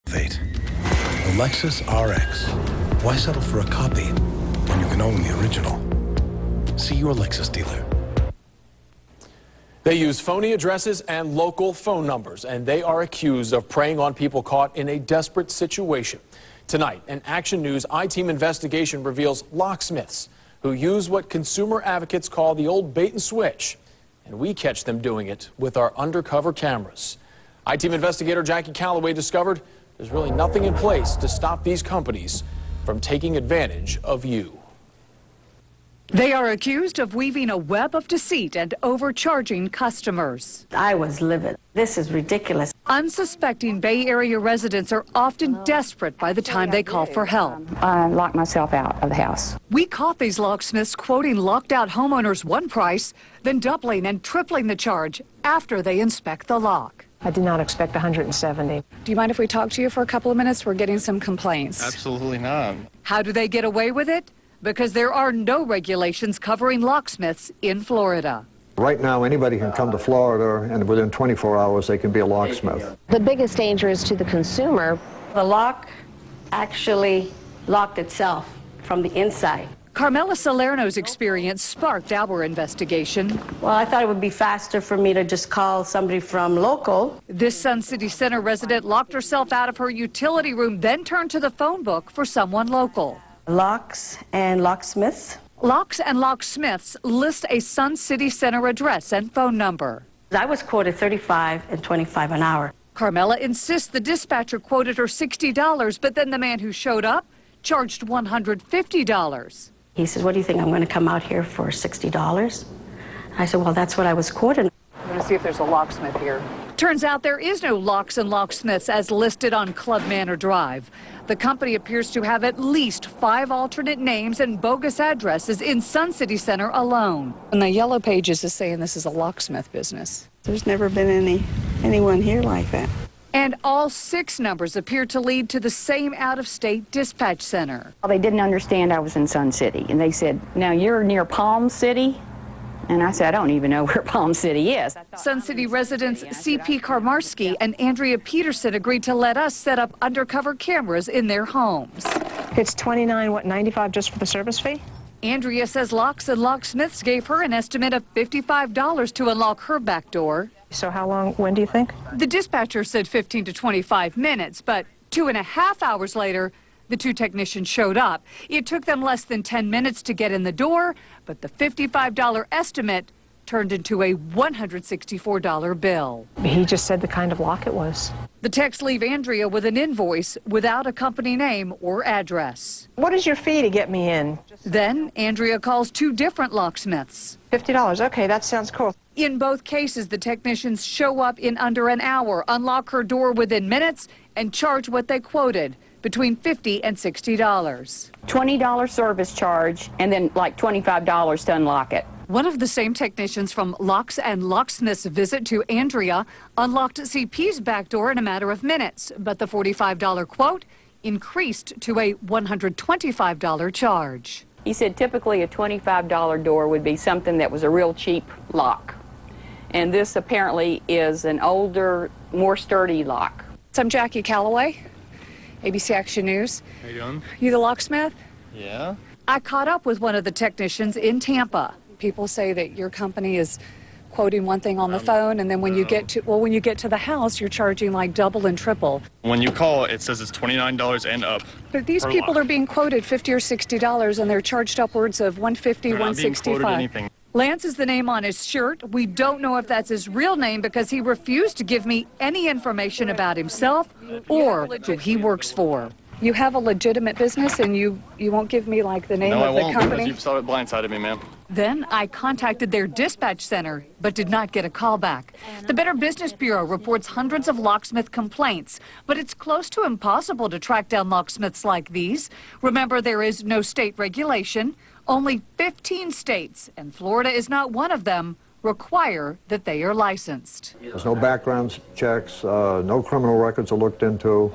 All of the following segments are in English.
Fate. The Lexus RX. Why settle for a copy when you can own the original? See your Lexus dealer. They use phony addresses and local phone numbers, and they are accused of preying on people caught in a desperate situation. Tonight, an Action News I-Team investigation reveals locksmiths who use what consumer advocates call the old bait and switch. And we catch them doing it with our undercover cameras. I-Team investigator Jackie Callaway discovered there's really nothing in place to stop these companies from taking advantage of you. They are accused of weaving a web of deceit and overcharging customers. I was livid. This is ridiculous. Unsuspecting Bay Area residents are often desperate by the time they call for help. I locked myself out of the house. We caught these locksmiths quoting locked-out homeowners one price, then doubling and tripling the charge after they inspect the lock. I did not expect 170. Do you mind if we talk to you for a couple of minutes? We're getting some complaints. Absolutely not. How do they get away with it? Because there are no regulations covering locksmiths in Florida. Right now, anybody can come to Florida, and within 24 hours, they can be a locksmith. The biggest danger is to the consumer. The lock actually locked itself from the inside. Carmela Salerno's experience sparked our investigation. Well, I thought it would be faster for me to just call somebody from local. This Sun City Center resident locked herself out of her utility room, then turned to the phone book for someone local. Locks and locksmiths. Locks and Locksmiths list a Sun City Center address and phone number. I was quoted $35 and $25 an hour. Carmela insists the dispatcher quoted her $60, but then the man who showed up charged $150. He says, what do you think, I'm going to come out here for $60? I said, well, that's what I was quoted. I'm going to see if there's a locksmith here. Turns out there is no Locks and Locksmiths as listed on Club Manor Drive. The company appears to have at least 5 alternate names and bogus addresses in Sun City Center alone. And the yellow pages is saying this is a locksmith business. There's never been anyone here like that. And all 6 numbers appear to lead to the same out-of-state dispatch center. They didn't understand I was in Sun City, and they said, now you're near Palm City? And I said, I don't even know where Palm City is. Sun City residents C.P. Karmarski and Andrea Peterson agreed to let us set up undercover cameras in their homes. It's $29.95 just for the service fee? Andrea says Locks and Locksmiths gave her an estimate of $55 to unlock her back door. So how long, when do you think? The dispatcher said 15 to 25 minutes, but 2.5 hours later, the 2 technicians showed up. It took them less than 10 minutes to get in the door, but the $55 estimate turned into a $164 bill. He just said the kind of lock it was. The texts leave Andrea with an invoice without a company name or address. What is your fee to get me in? Then Andrea calls 2 different locksmiths. $50. Okay, that sounds cool. In both cases, the technicians show up in under an hour, unlock her door within minutes, and charge what they quoted, between $50 and $60. $20 service charge, and then like $25 to unlock it. One of the same technicians from Locks and Locksmiths' visit to Andrea unlocked CP's back door in a matter of minutes, but the $45 quote increased to a $125 charge. He said typically a $25 door would be something that was a real cheap lock. And this apparently is an older, more sturdy lock. So I'm Jackie Callaway, ABC Action News. How you doing? You the locksmith? Yeah. I caught up with one of the technicians in Tampa. People say that your company is quoting one thing on the phone, and then when you get to the house, you're charging like double and triple. When you call, it says it's $29 and up. But these people are being quoted $50 or $60, and they're charged upwards of $150, $165. Anything. Lance is the name on his shirt. We don't know if that's his real name because he refused to give me any information about himself or who he works for. You have a legitimate business, and you won't give me like the name of the company? No, I won't, because you've sort of blindsided me, ma'am. Then I contacted their dispatch center, but did not get a call back. The Better Business Bureau reports hundreds of locksmith complaints, but it's close to impossible to track down locksmiths like these. Remember, there is no state regulation. Only 15 states, and Florida is not one of them, require that they are licensed. There's no background checks, no criminal records are looked into.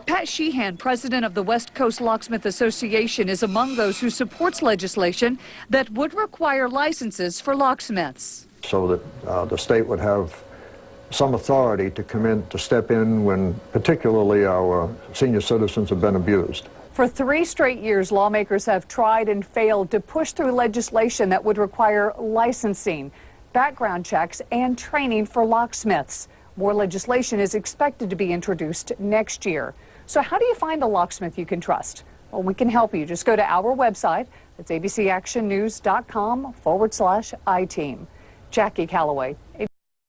Pat Sheehan, president of the West Coast Locksmith Association, is among those who supports legislation that would require licenses for locksmiths. So that the state would have some authority to come in, to step in when particularly our senior citizens have been abused. For 3 straight years, lawmakers have tried and failed to push through legislation that would require licensing, background checks, and training for locksmiths. More legislation is expected to be introduced next year. So how do you find a locksmith you can trust? Well, we can help you. Just go to our website. That's abcactionnews.com/iTeam. Jackie Callaway,